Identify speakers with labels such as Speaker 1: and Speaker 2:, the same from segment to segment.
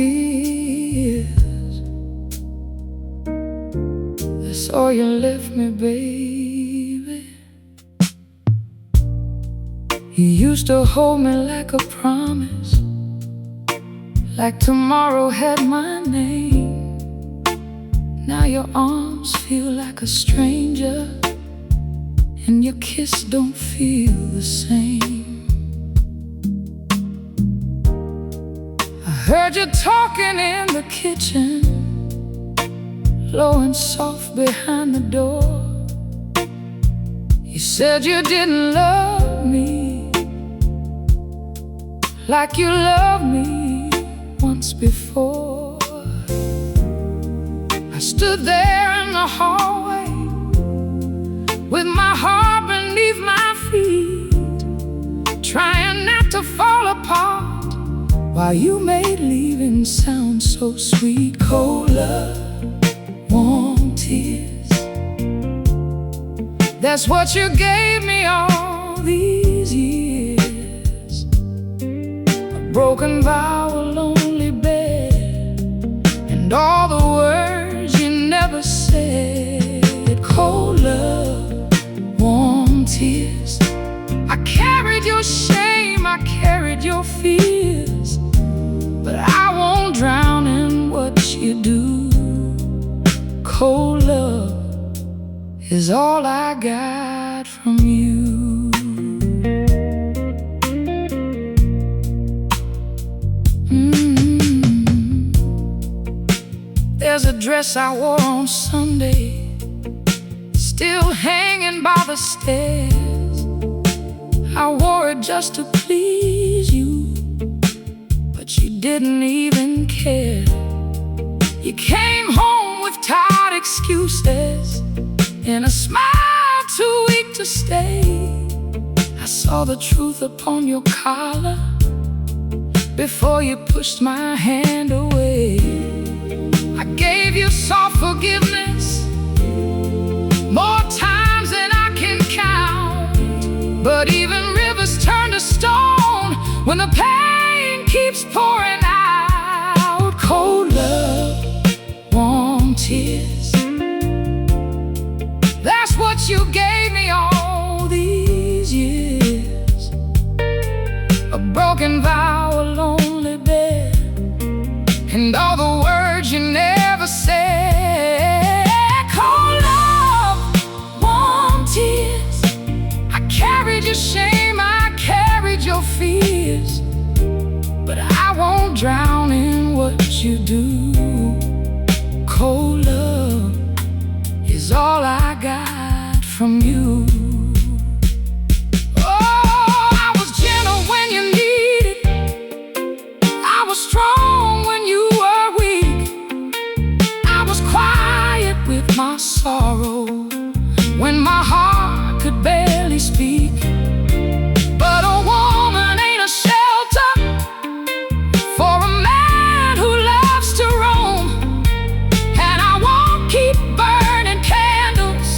Speaker 1: tears. That's all you left me, baby. You used to hold me like a promise, like tomorrow had my name. Now your arms feel like a stranger, and your kiss don't feel the same. I heard you talking in the kitchen, low and soft behind the door. You said you didn't love me like you loved me once before. I stood there in the hallway with my heart beneath my feet, trying not to fall apart, while you made leaving sound so sweet. Cold love, warm tears, that's what you gave me all these years. A broken vow, a lonely bed, and all the words you never said. Cold love, warm tears, I carried your shame, I carried your fears, but I won't drown in what you do. Cold love is all I got from you. There's a dress I wore on Sunday, still hanging by the stairs. I wore it just to please you, but you didn't even care. You came home with tired excuses and a smile too weak to stay. I saw the truth upon your collar before you pushed my hand away. I gave you soft forgiveness more times than I can count, but even rivers turn to stone when the pain keeps pouring out. Cold love, warm tears, that's what you gave me all these years. A broken vow, a lonely bed, and all the words you never said. Cold love, warm tears, I carried your shame, I carried your fears, but I won't drown in what you do. Cold love is all I got from you. Oh, I was gentle when you needed, I was strong when you were weak, I was quiet with my sorrow when my heart could barely speak. But a woman ain't a shelter for a man who loves to roam, and I won't keep burning candles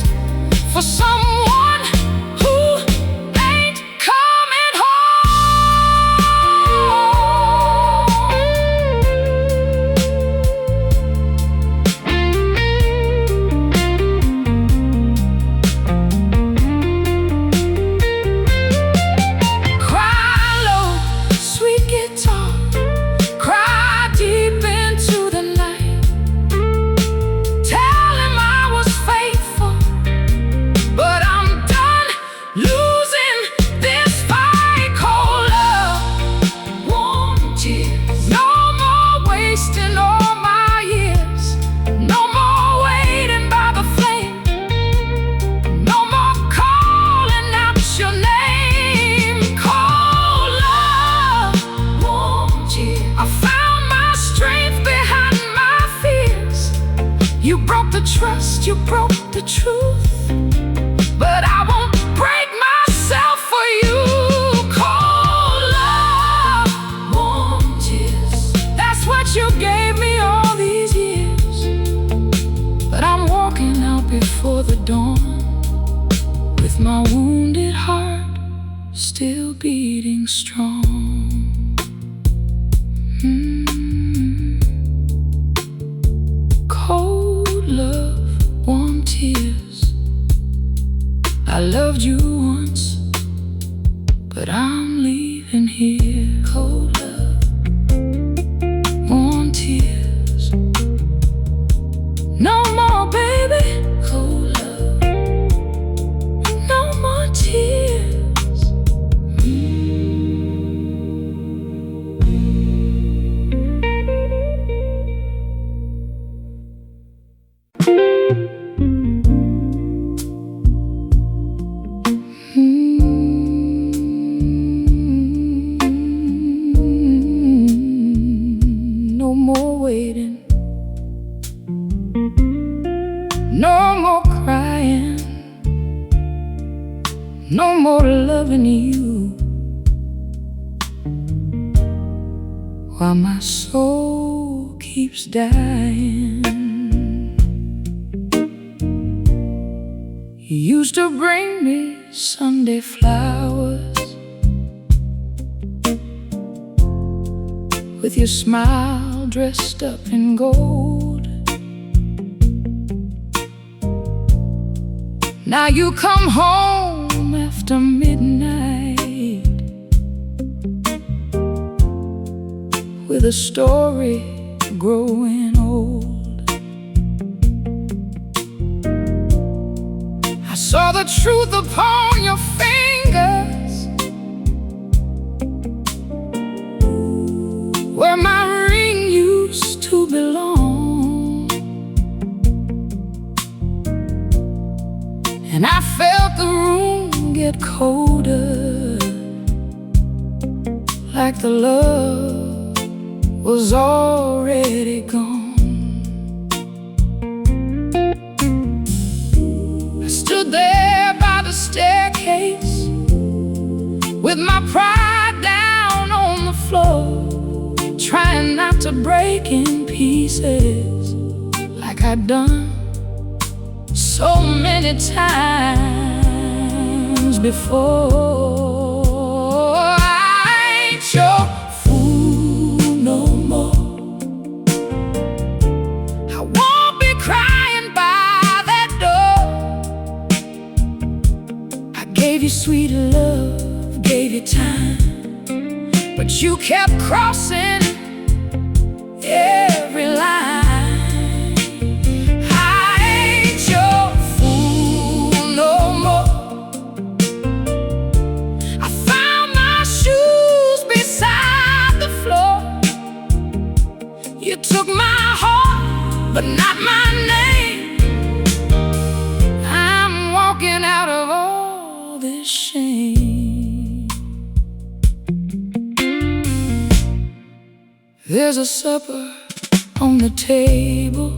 Speaker 1: for someone who ain't coming home. Cry low, sweet guitar, cry deep into the night. Tell him I was faithful, but I'm done losing this fight. Cold love, warm tears, no more wasting all my years, no more waiting by the flame, no more calling out your name. Cold love, warm tears, I found my strength behind my fears. You broke the trust, you broke the truth, but I won't break myself for you. Cold love, warm tears, that's what you gave me all these years, but I'm walking out before the dawn with my wounded heart still beating strong. more waiting, no more crying, no more loving you, while my soul keeps dying. You used to bring me Sunday flowers with your smile dressed up in gold. Now you come home after midnight with a story growing old. I saw the truth upon your fingers, where my ring used to belong, and I felt the room get colder, like the love was already gone. I stood there by the staircase with my pride down on the floor, trying not to break in pieces like I'd done so many times before. I ain't your fool no more. I won't be crying by that door. I gave you sweet love, gave you time, but you kept crossing every line. I ain't your fool no more. I found my shoes beside the floor. You took my heart, but not my name. I'm walking out of all this shame. There's a supper on the table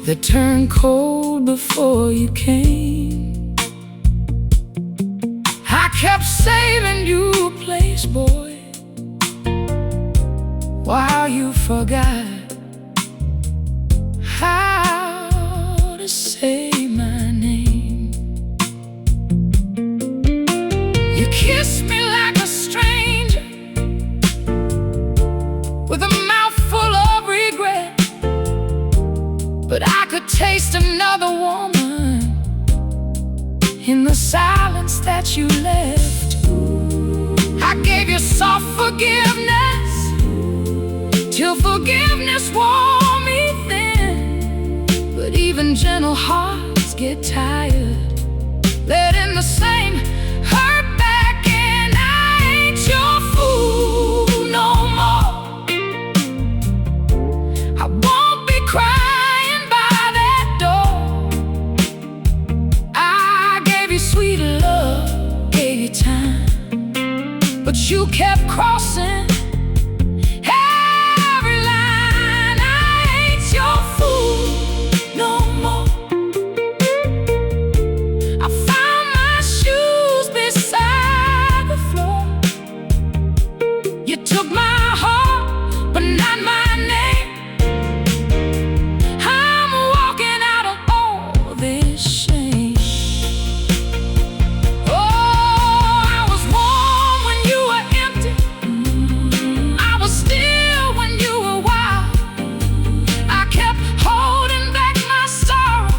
Speaker 1: that turned cold before you came. I kept saving you a place, boy, while you forgot how to say my name. You kissed me like a stranger with a mouthful of regret, but I could taste another woman in the silence that you left. I gave you soft forgiveness till forgiveness wore me thin. But even gentle hearts get tired, letting the same hurt back in. I ain't your fool no more. I won't be crying by that door. I gave you sweet love, gave you time, but you kept crossing every line. I ain't your fool no more. I found my shoes beside the floor. You took my heart, but not my name. I'm walking out of all this shame. Oh, I was warm when you were empty. I was still when you were wild. I kept holding back my sorrow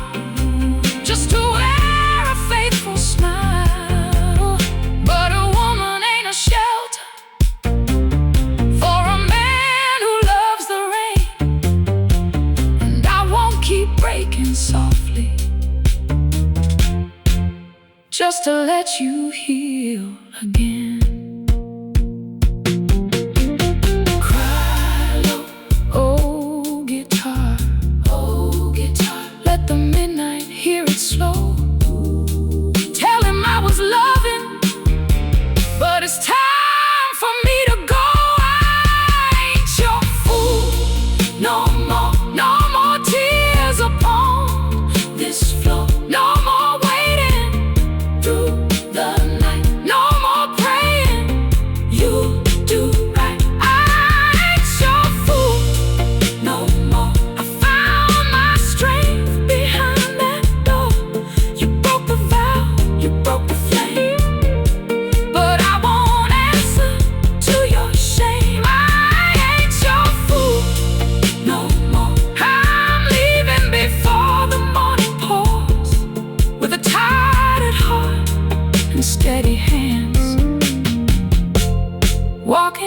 Speaker 1: just to wear a faithful smile. But a woman ain't a shelter for a man who loves the rain. And I won't keep breaking softly just to let you heal again. Cry low, oh guitar, let the midnight hear it slow. Tell him I was loving, but it's time for me to go.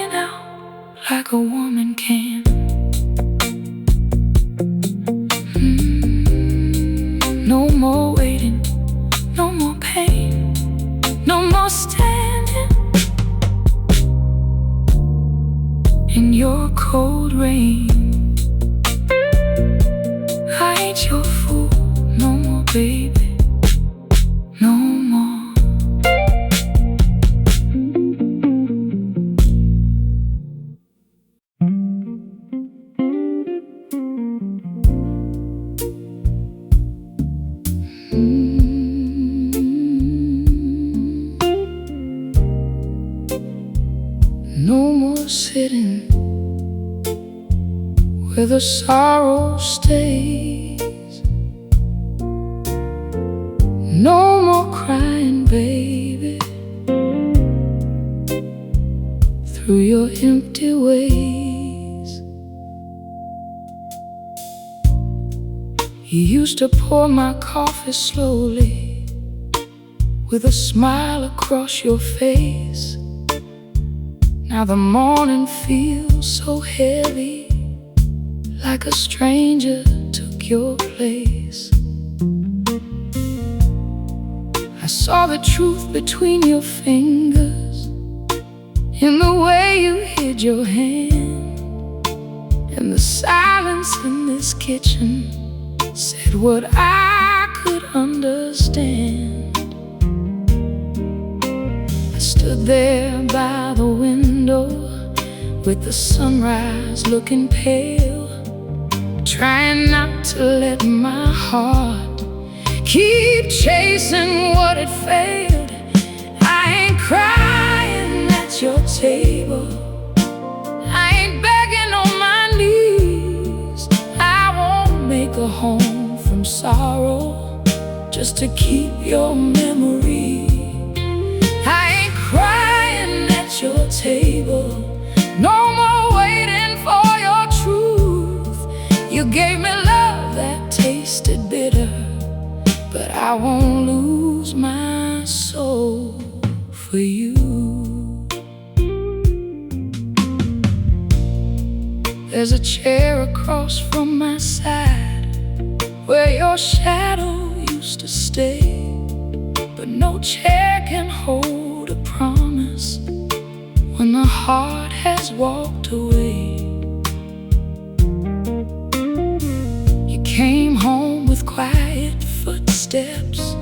Speaker 1: crying out like a woman can. No more waiting, no more pain, no more standing in your cold rain. I ain't your fool no more, baby, no more. No more sitting where the sorrow stays. No more crying, baby, through your empty ways. You used to pour my coffee slowly with a smile across your face. Now the morning feels so heavy, like a stranger took your place. I saw the truth between your fingers, in the way you hid your hand, and the silence in this kitchen said what I could understand. I stood there by the window with the sunrise looking pale, trying not to let my heart keep chasing what it failed. I ain't crying at your table, I ain't begging on my knees. I won't make a home from sorrow just to keep your memory. I ain't crying at your table, no more waiting for your truth. You gave me love that tasted bitter, but I won't lose my soul for you. There's a chair across from my side where your shadow used to stay, but no chair can hold a promise when the heart has walked away. You came home with quiet footsteps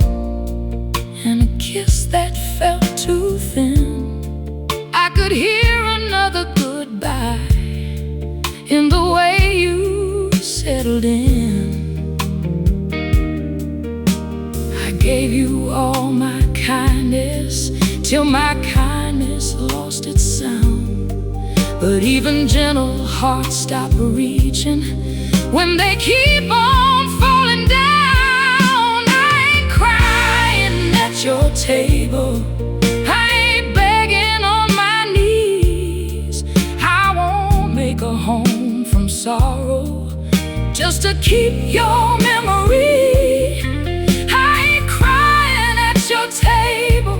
Speaker 1: and a kiss that felt too thin. I could hear another goodbye in the way you settled in. I gave you all my kindness till my kindness lost its sound. But even gentle hearts stop reaching when they keep on falling down. I ain't crying at your table, I ain't begging on my knees. I won't make a home from sorrow just to keep your memory. I ain't crying at your table,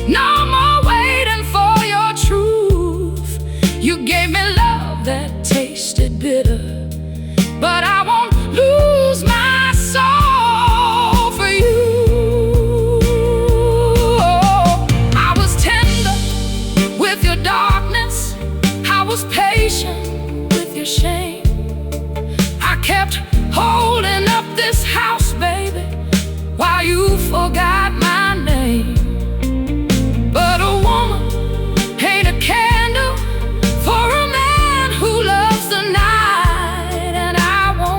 Speaker 1: no more waiting for your truth. You gave me love that tasted bitter, but I won't lose my soul for you. I was tender with your darkness, I was patient with your shame. I kept holding up this house, baby, while you forgot my name. But a woman ain't a candle for a man who loves the night, and I won't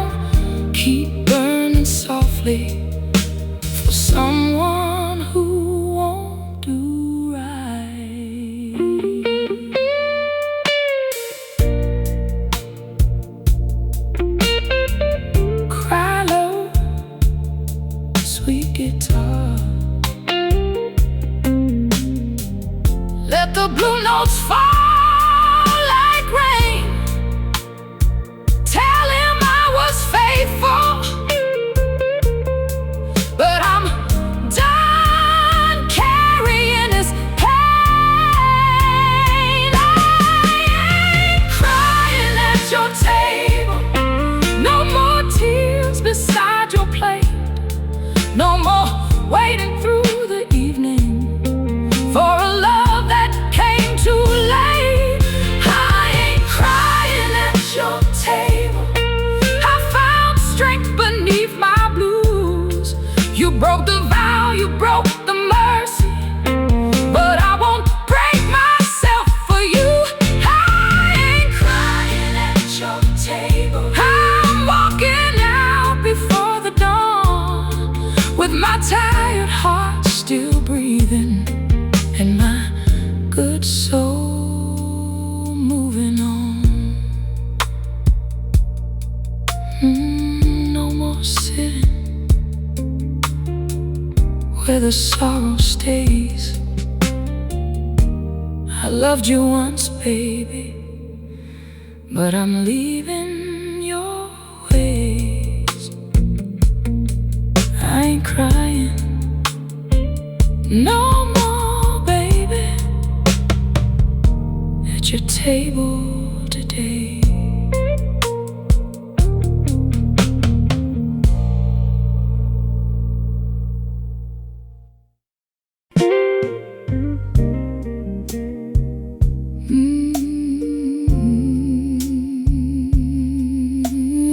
Speaker 1: where the sorrow stays. I loved you once, baby, but I'm leaving your ways. I ain't crying no more, baby, at your table today.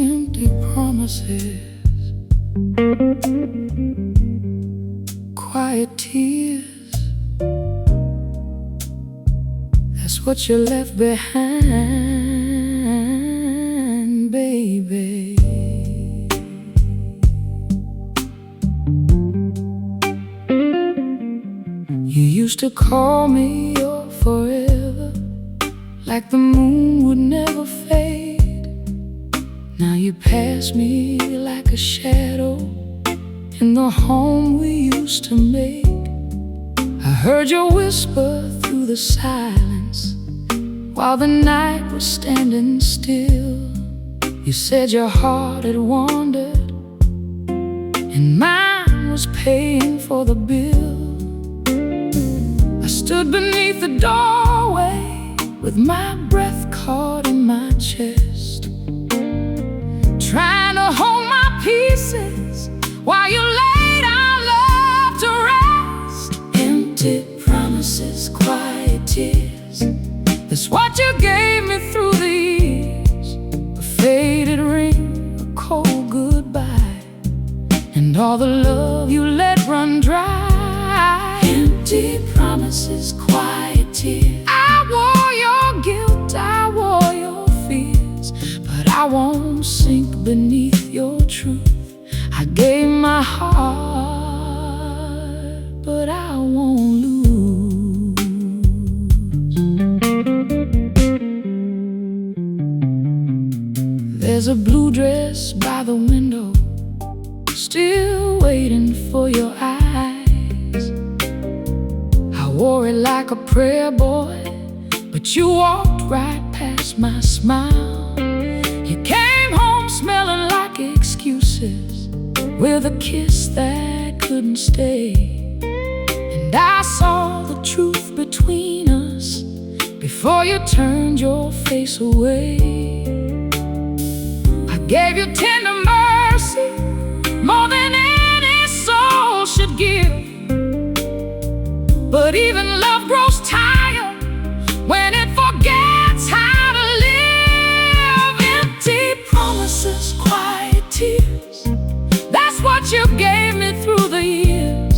Speaker 1: Empty promises, quiet tears, that's what you left behind, baby. You used to call me your forever, like the moon would never fade. Now you pass me like a shadow in the home we used to make. I heard your whisper through the silence while the night was standing still. You said your heart had wandered and mine was paying for the bill. I stood beneath the doorway with my breath caught in my chest, trying to hold my pieces while you laid our love to rest. Empty promises, quiet tears, that's what you gave me through the years. A faded ring, a cold goodbye, and all the love you let run dry. Empty promises, quiet tears. I wore your guilt, I wore your fears, but I won't sink beneath your truth. I gave my heart, but I won't lose. There's a blue dress by the window, still waiting for your eyes. I wore it like a prayer, boy, but you walked right past my smile. You came home smelling like excuses, with a kiss that couldn't stay. And I saw the truth between us before you turned your face away. I gave you tender mercy, more than any soul should give. But even love grows tired when it forgets how to live. Empty promises, quiet tears, that's what you gave me through the years.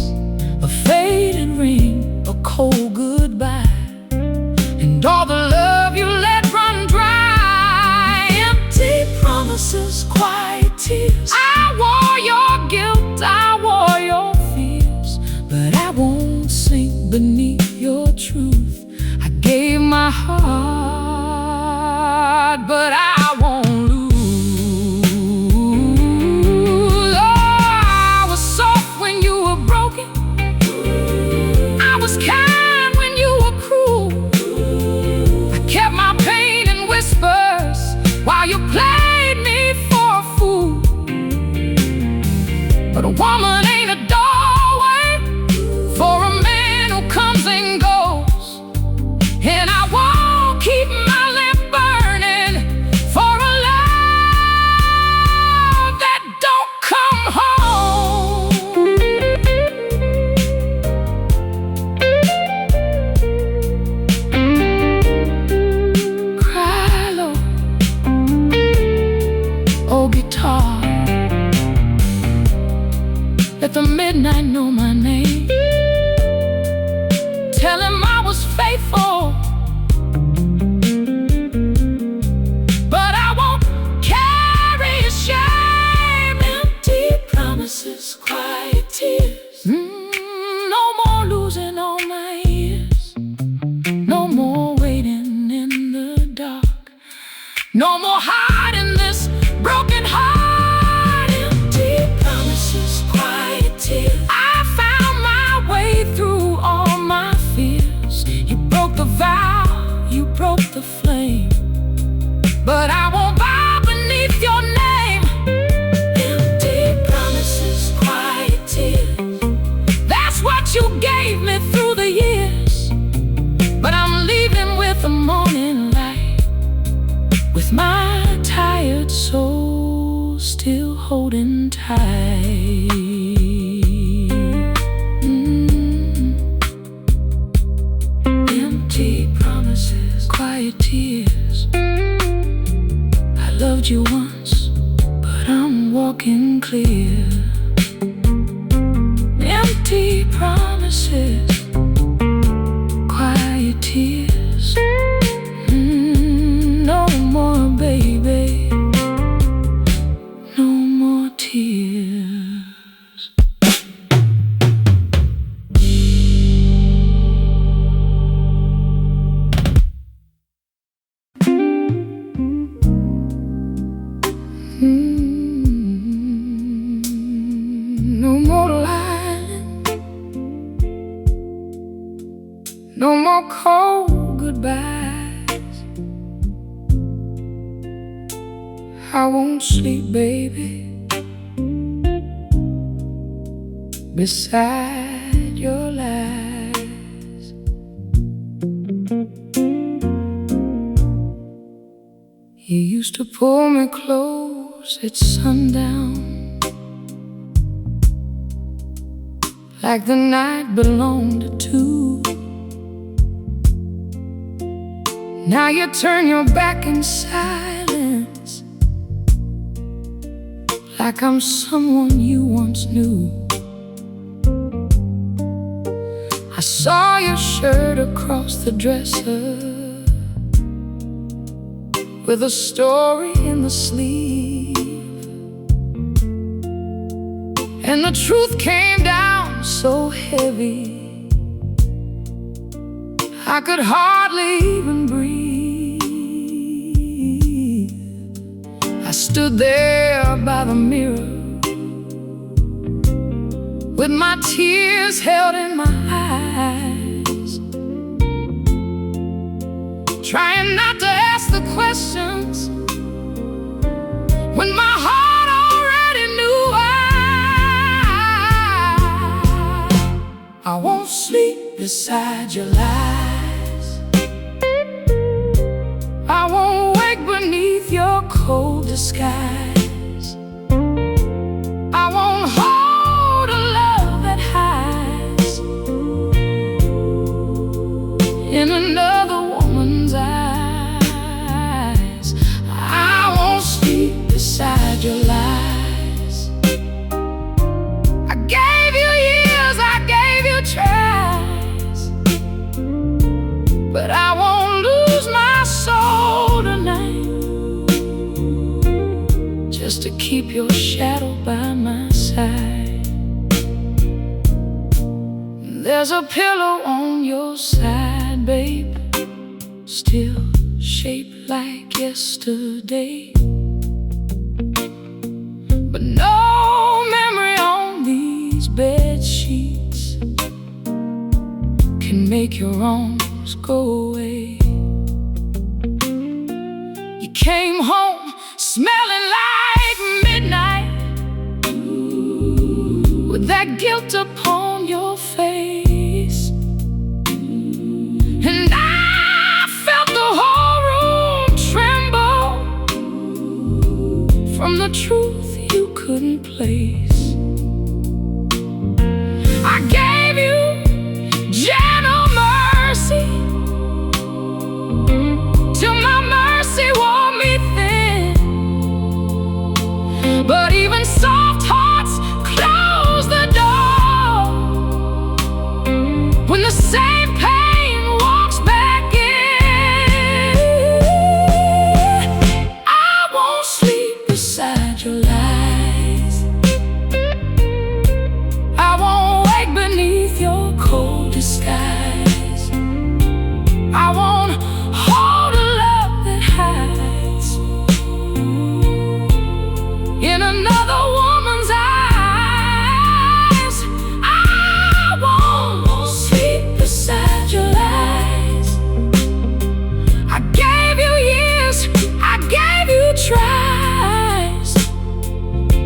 Speaker 1: A faded ring, a cold goodbye, and all the love you let run dry. Empty promises, quiet tears. I wore your guilt, I wore your fears, but I won't sink beneath your truth. I gave my heart, but I won't lose. Oh, I was soft when you were broken, I was kind when you were cruel. I kept my pain in whispers while you played me for a fool. But a woman ain't a doorway for a man who comes and goes, and I won't keep my lamp burning for a love that don't come home. Cry low, oh guitar, let the midnight know my name. Tell him I was faithful, but I won't carry his shame. Empty promises, quiet tears. No more losing all my years, no more waiting in the dark, no more hiding this broken heart. Empty promises, quiet tears. I found my holding tight. Empty promises, quiet tears. I loved you once, but I'm walking clear. Empty promises, quiet tears. No more, baby, no more tears. No more lying, no more cold goodbyes. I won't sleep, baby, beside your lies. You used to pull me close at sundown, like the night belonged to two. Now you turn your back in silence, like I'm someone you once knew. I saw your shirt across the dresser, with a story in the sleeve, and the truth came down so heavy I could hardly even breathe. I stood there by the mirror, with my tears held in my eyes, trying not to ask the questions when my heart already knew. I won't sleep beside your lies. I won't wake beneath your cold disguise. I won't hold a love that hides in another woman's eyes. I won't sleep beside your lies. I gave you years, I gave you tries, but I won't lose my soul tonight, just to keep your shadow by my side. There's a pillow on your side, babe, still shaped like yesterday, but no memory on these bed sheets can make your arms go away. You came home smelling like midnight, with that guilt upon your face, and I felt the whole room tremble from the truth you couldn't place. I gave you gentle mercy till my mercy wore me thin, but even soft hearts close the door when the same pain walks back in. I won't sleep beside your lies. I won't wake beneath your cold disguise. I won't hold a love that hides in another woman's eyes. I won't sleep beside your lies. I gave you years, I gave you tries,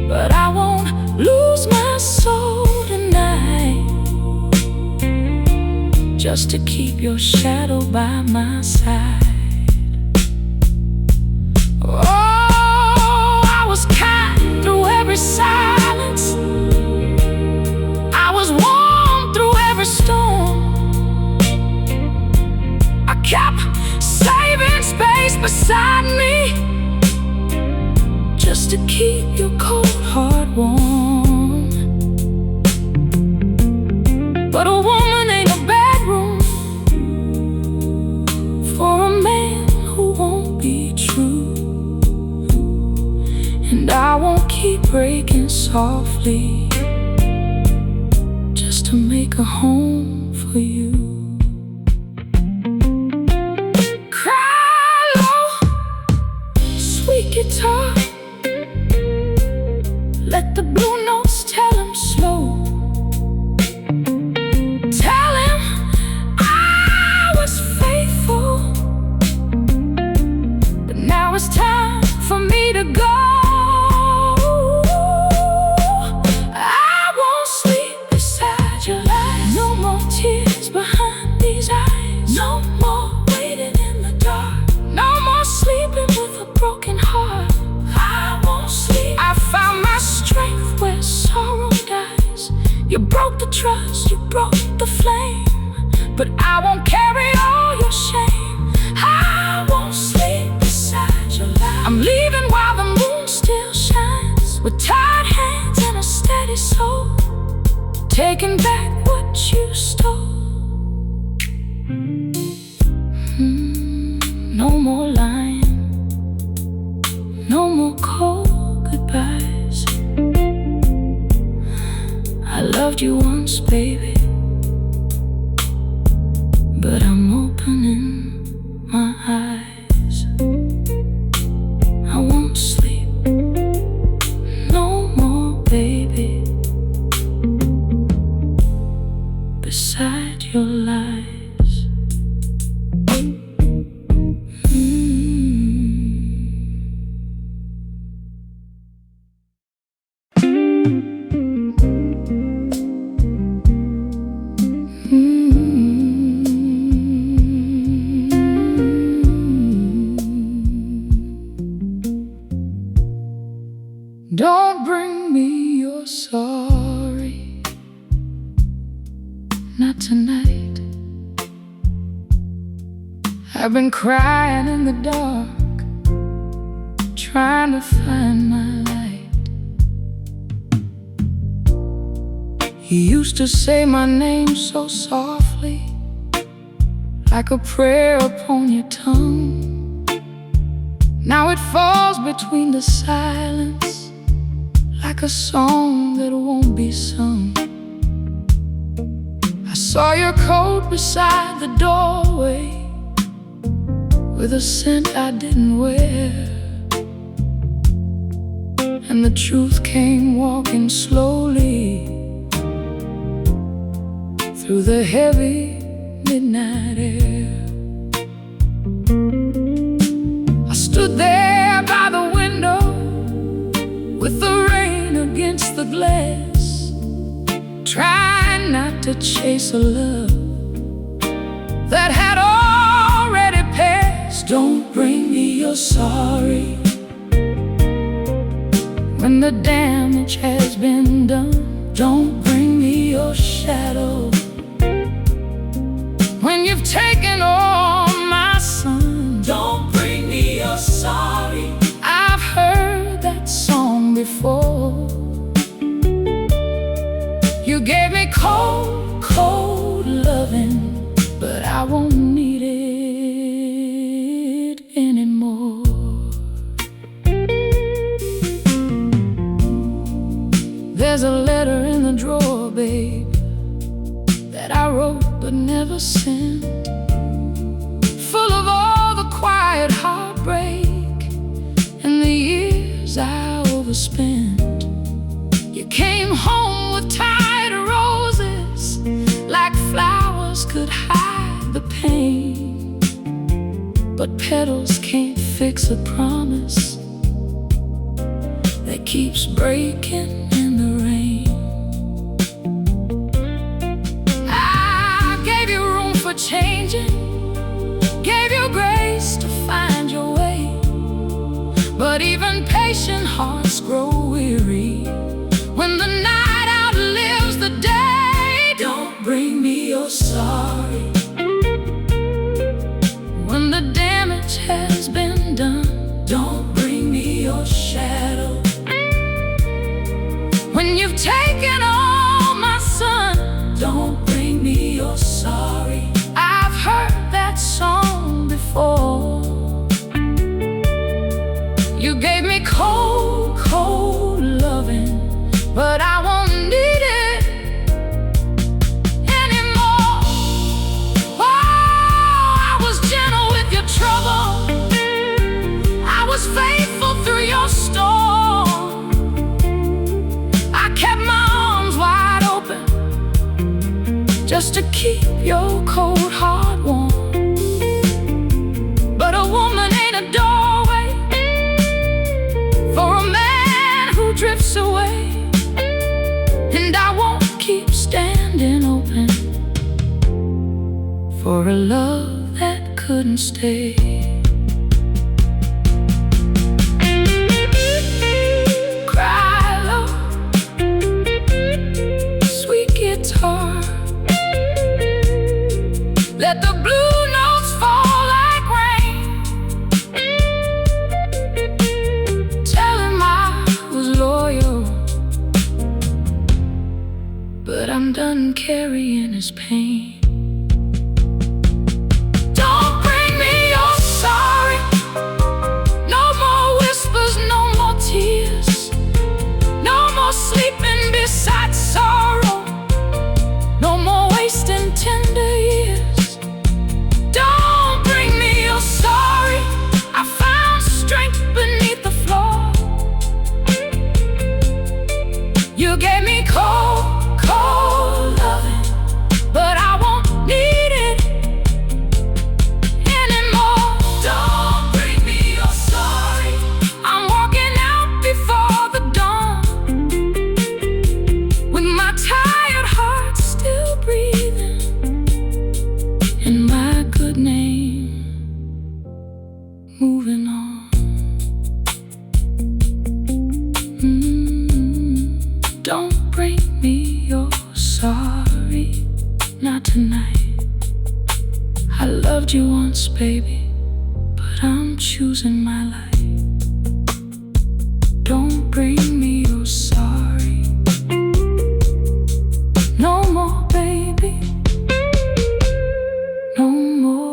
Speaker 1: but I won't lose my soul tonight, just to keep your shadow by my side. Oh, I was kind through every beside me, just to keep your cold heart warm. But a woman ain't a bedroom for a man who won't be true. And I won't keep breaking softly just to make a home for you. Cry low, sweet guitar, let the blue notes tell him slow. Tell him I was faithful, but now it's time for me to go. You broke the trust, you broke the flame, but I won't carry all your shame. I won't sleep beside your light. I'm leaving while the moon still shines, with tired hands and a steady soul, taking back what you stole. No more lying, no more cold goodbyes. I loved you once, baby, but I'm opening my eyes. I won't sleep no more, baby, beside your lies. Don't bring me your sorry, not tonight. I've been crying in the dark, trying to find my light. You used to say my name so softly, like a prayer upon your tongue. Now it falls between the silence, like a song that won't be sung. I saw your coat beside the doorway, with a scent I didn't wear, and the truth came walking slowly through the heavy midnight air. I stood there by the window with the rain against the glass, trying not to chase a love that had already passed. Don't bring me your sorry when the damage has been done. Don't bring me your shadow when you've taken all my sun. Don't bring me your sorry. I've heard that song before. You gave me cold, cold loving, but I won't need it anymore. There's a letter in the drawer, babe, that I wrote but never sent, full of all the quiet heartbreak and the years I overspent. You came home with tired roses, like flowers could hide the pain, but petals can't fix a promise that keeps breaking in the rain. I gave you room for changing, gave you grace to find your way, but even patient hearts grow weary when the night outlives the day. Don't bring me your sorry when the damage has been keep your cold heart warm. But a woman ain't a doorway for a man who drifts away. And I won't keep standing open for a love that couldn't stay. Cry low, sweet guitar, let the blue notes fall like rain. Tell him I was loyal, but I'm done carrying his pain. Don't bring me your sorry, no more whispers, no more tears, no more sleeping beside sorrow, no more wasting tender years. Don't bring me your sorry, I found strength beneath the floor. You gave me cold, cold loving, but I won't need it anymore. Don't bring me your sorry, I'm walking out before the dawn, with my tired heart still breathing, and my good name moving on. Don't bring me your sorry, not tonight. I loved you once, baby, but I'm choosing my life. Don't bring me your sorry, no more, baby, no more.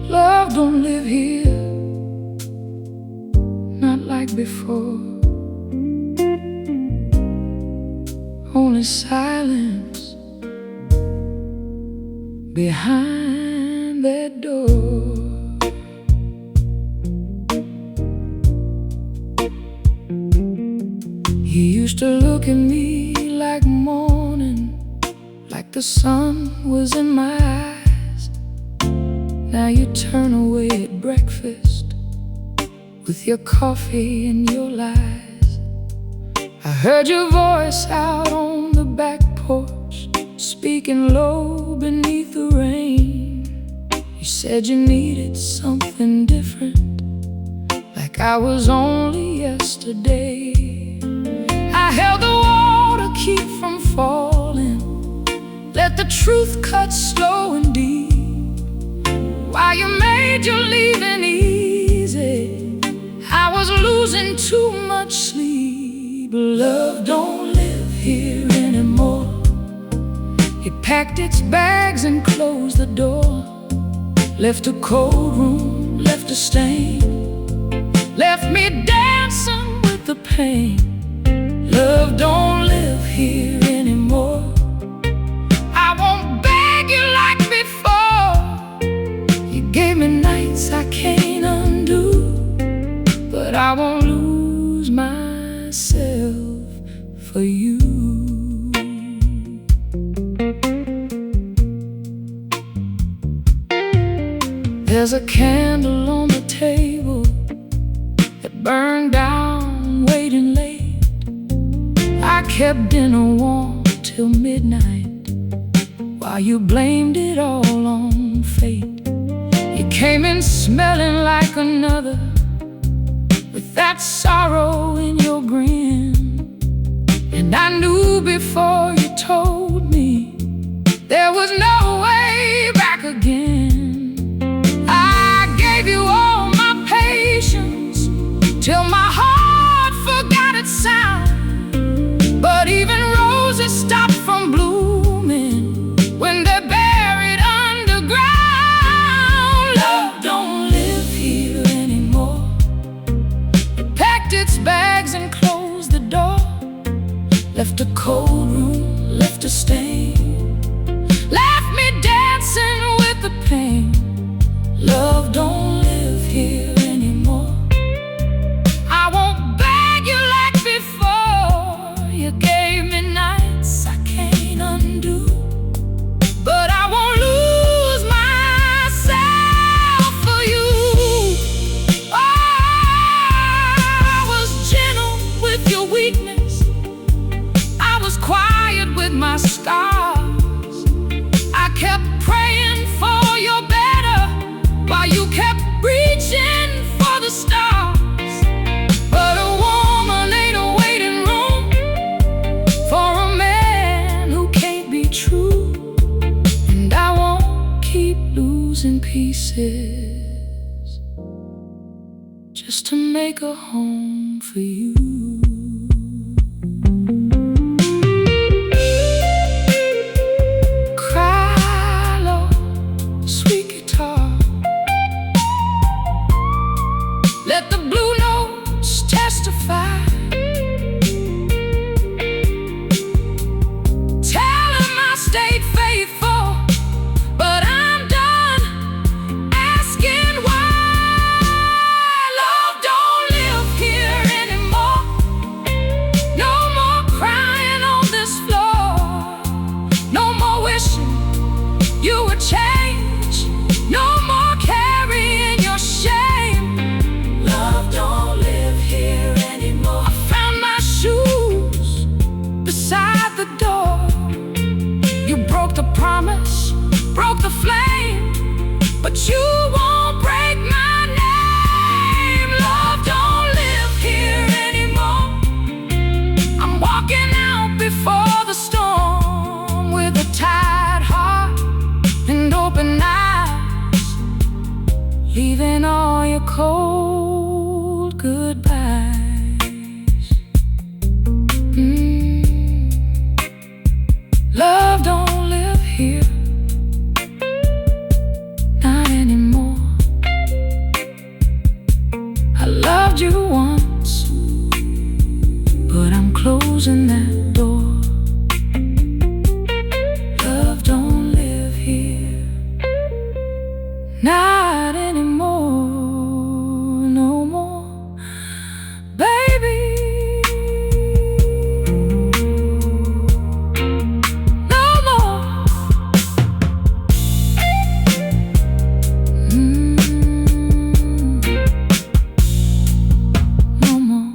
Speaker 1: Love don't live here, not like before. Only silence behind that door. You used to look at me like morning, like the sun was in my eyes. Now you turn away at breakfast with your coffee and your lies. I heard your voice out on the back porch, speaking low beneath the rain. You said you needed something different, like I was only yesterday. I held the wall to keep from falling, let the truth cut slow and deep. While you made your leaving easy, I was losing too much sleep. Love don't live here anymore. It packed its bags and closed the door, left a cold room, left a stain, left me dancing with the pain. Love don't live here anymore. I won't beg you like before. You gave me nights I can't undo, but I won't lose myself for you. There's a candle on the table that burned down waiting late. I kept dinner warm till midnight, while you blamed it all on fate. You came in smelling like another, with that sorrow in your grin. And I knew before you told me there was no way back again. I gave you all my patience till my heart forgot its sound. But even roses stop from blooming when they're buried underground. Love don't live here anymore. It packed its bags and clothes losing pieces just to make a home for you. Cry low, sweet guitar, let the blue notes testify. Tell him I stayed faithful, but I'm done asking why. Love don't live here anymore. No more crying on this floor. No more wishing you would change. No more carrying your shame. Love don't live here anymore. I found my shoes beside the door. You broke the promise, broke the flame, but you won't break my name. Love don't live here anymore. I'm walking out before the storm with a tired heart and open eyes, leaving all your cold goodbyes. Love don't live here, not anymore. I loved you once, but I'm closing that door. Love don't live here, not anymore, no more, baby. No more. No more.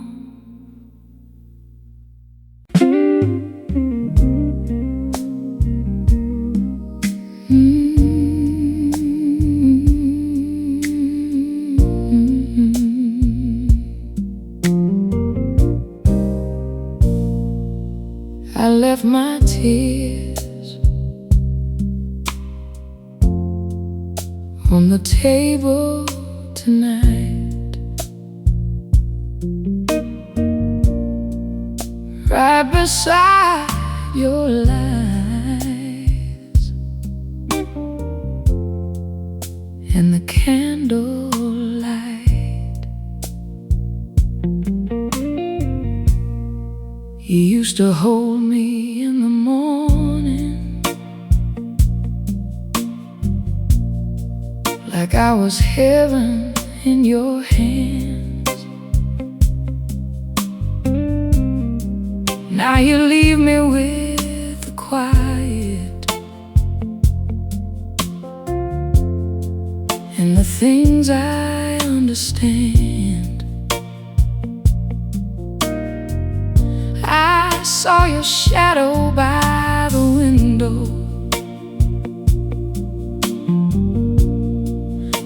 Speaker 1: I left my tears on the table tonight, right beside your lies and the candlelight. You used to hold me in the morning like I was heaven in your hands. Now you leave me with the quiet and the things I understand. I saw your shadow by the window,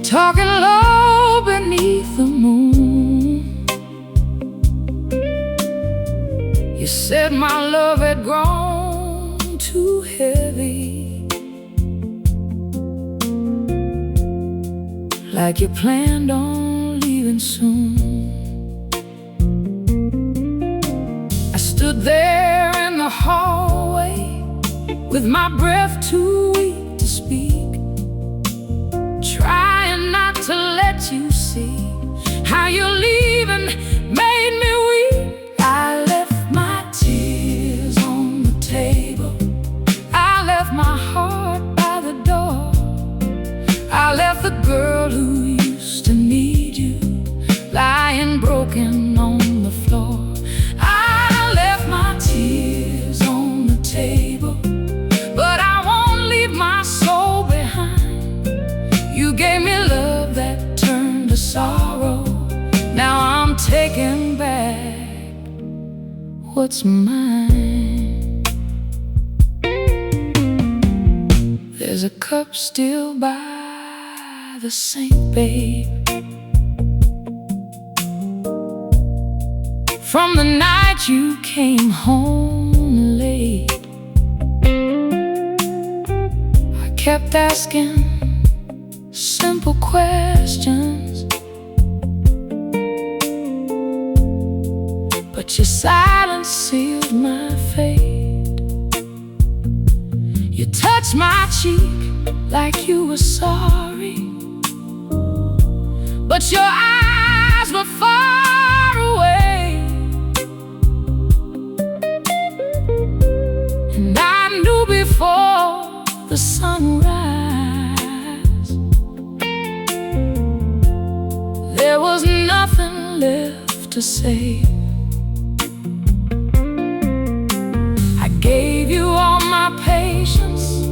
Speaker 1: talking low beneath the moon. You said my love had grown too heavy, like you planned on leaving soon. I stood there in the hallway with my breath too weak to speak, trying not to let you see how your leaving made me weak. I left my tears on the table, I left my heart by the door, I left the girl who used to need you lying broken on the floor. I left my tears on the table, but I won't leave my soul behind. You gave me love that turned to sorrow. Now I'm taking back what's mine. There's a cup still by the sink, babe, from the night you came home late. I kept asking, simple questions, but your silence sealed my fate. You touched my cheek like you were sorry, but your eyes were far away. And I knew before the sunrise there was nothing left to say. I gave you all my patience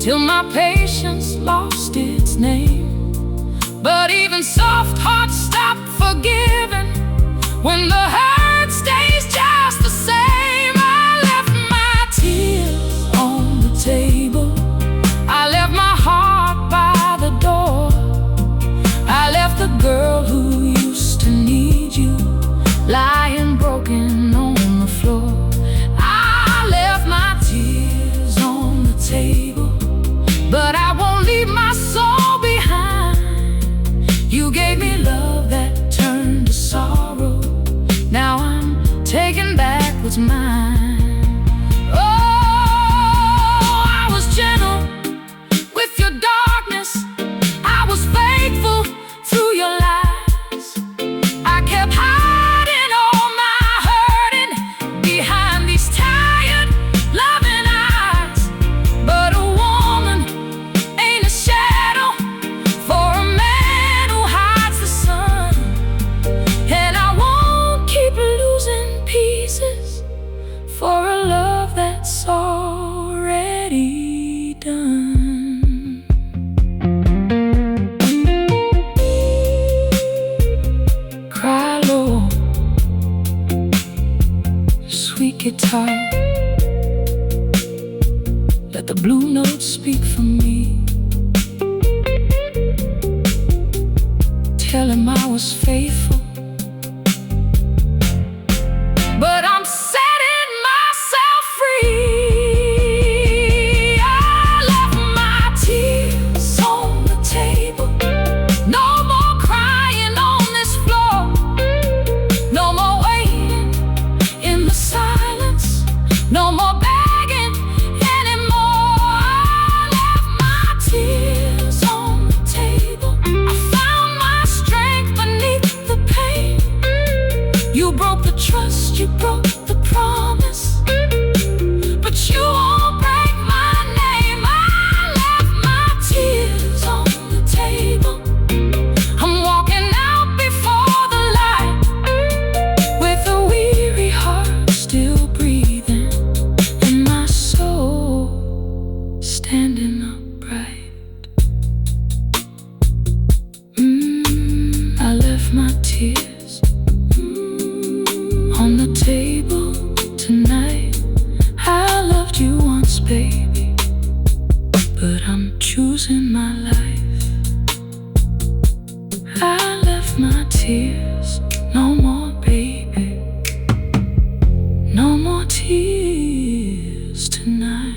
Speaker 1: till my patience lost its name. But even soft hearts stop forgiving when the hurt stays just the same. I left my tears on the table, I left my heart by the door, I left the girl who used to need you lying broken on the floor. I left my tears on the table, but I won't leave my soul behind. You gave me love that turned to sorrow. Now I'm taking back what's mine. Oh, I was gentle with your darkness, I was faithful through your lies. I kept hiding all my hurting behind these tired, loving eyes. But a woman ain't a shadow for a man who hides the sun. And I won't keep losing pieces for a love that's already done. Cry low, sweet guitar, let the blue notes speak for me. Tell him I was faithful, but I'm setting myself free. I left my tears on the table, no more crying on this floor, no more waiting in the silence, no more begging anymore. I left my tears on the table, I found my strength beneath the pain. You broke the trust, you broke the promise, but you won't break my name. I left my tears on the table, I'm walking out before the light, with a weary heart still breathing, and my soul standing upright. I left my tears on the table tonight. I loved you once, baby, but I'm choosing my life. I left my tears, no more, baby, no more tears tonight.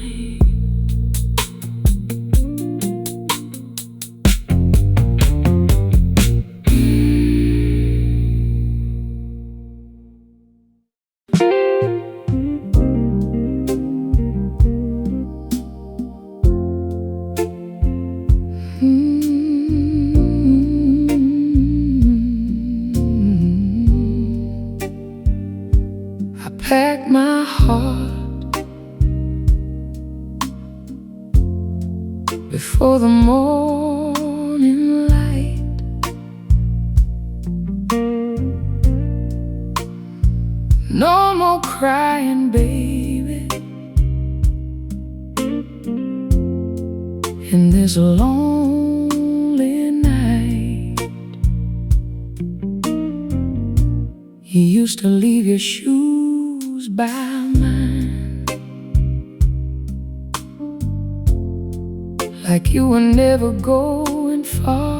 Speaker 1: I packed my heart before the morning light. No more crying, baby, in this lonely night. You used to leave your shoes by mine, like you were never going far.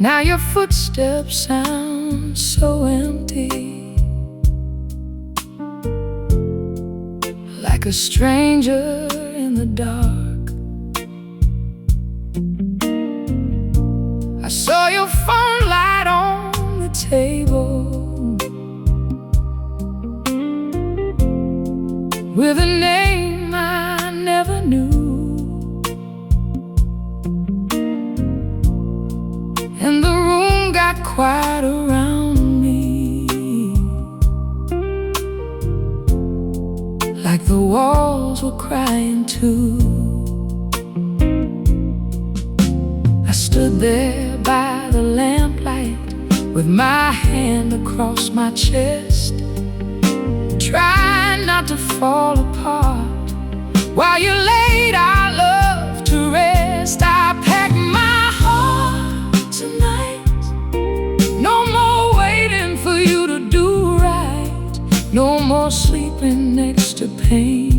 Speaker 1: Now your footsteps sound so empty, like a stranger in in the dark. I saw your phone light on the table with a name I never knew, and the room got quiet around me, like the walls were crying too. I stood there by the lamplight with my hand across my chest, trying not to fall apart while you laid our love to rest. I packed my heart tonight. No more waiting for you to do right. No more sleeping next to pain.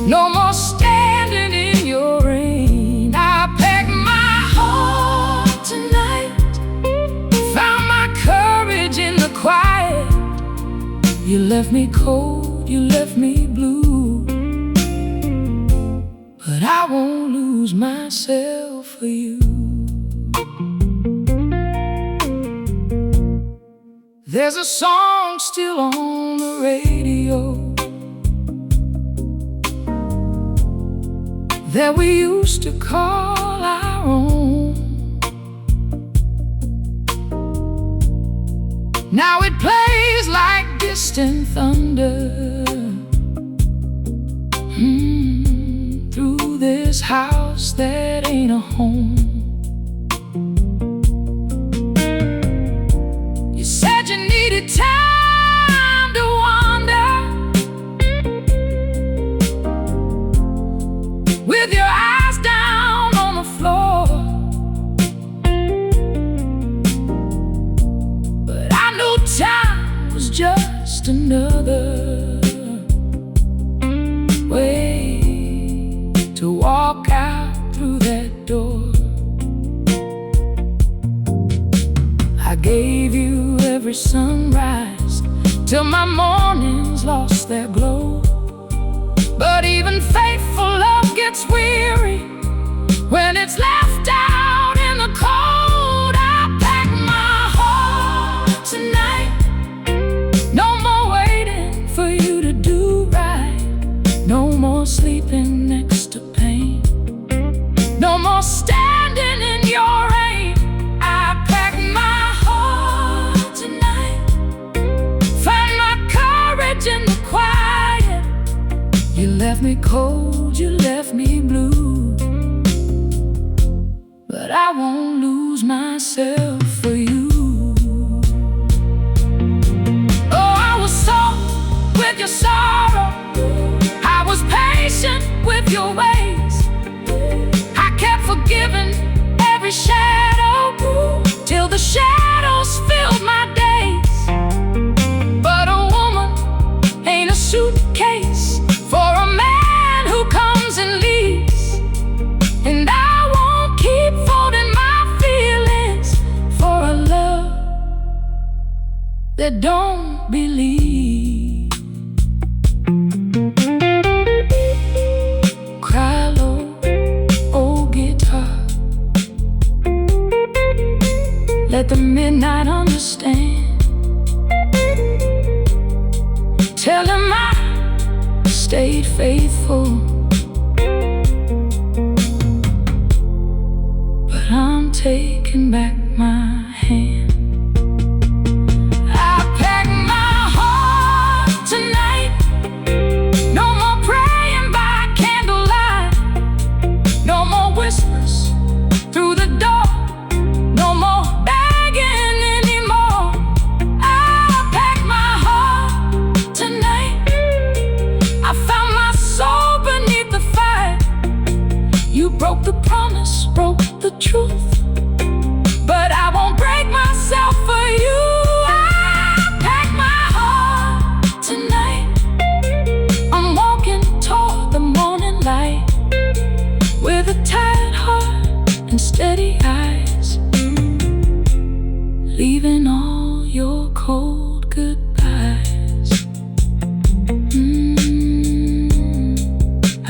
Speaker 1: No more standing in your rain. I packed my heart tonight. Found my courage in the quiet. You left me cold, you left me blue, but I won't lose myself for you. There's a song still on the radio that we used to call our own. Now it plays like distant thunder through this house that ain't a home. You said you needed time to wander with your eyes down on the floor, but I knew time was just another way to walk out through that door. I gave you every sunrise till my mornings lost their glow, but even faithful love gets weary when it's left out in the cold. I pack my heart tonight. No more waiting for you to do right. No more sleeping next to pain. No more standing in your rain. I pack my heart tonight. Find my courage in the quiet. You left me cold, you left me blue, but I won't lose myself for you. Oh, I was soft with your sorrow. I was patient with your ways. I kept forgiving every shadow till the shadows filled my days. But a woman ain't a suitcase for a man who comes and leaves, and I won't keep folding my feelings for a love that don't believe. Cry low, old guitar. Let the midnight understand. Tell him I stayed faithful, but I'm taking back my hand. I pack my heart tonight. No more praying by candlelight. No more whispers through the door. No more begging anymore. I pack my heart tonight. I found my soul beneath the fire. You broke the promise, broke the truth, but I won't break myself for you. I pack my heart tonight. I'm walking toward the morning light with a tired heart and steady eyes, leaving all your cold goodbyes.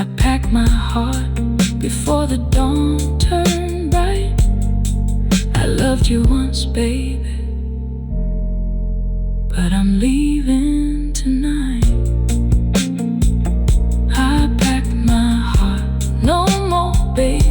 Speaker 1: I pack my the dawn turned bright. I loved you once, baby, but I'm leaving tonight. I packed my heart, no more, baby.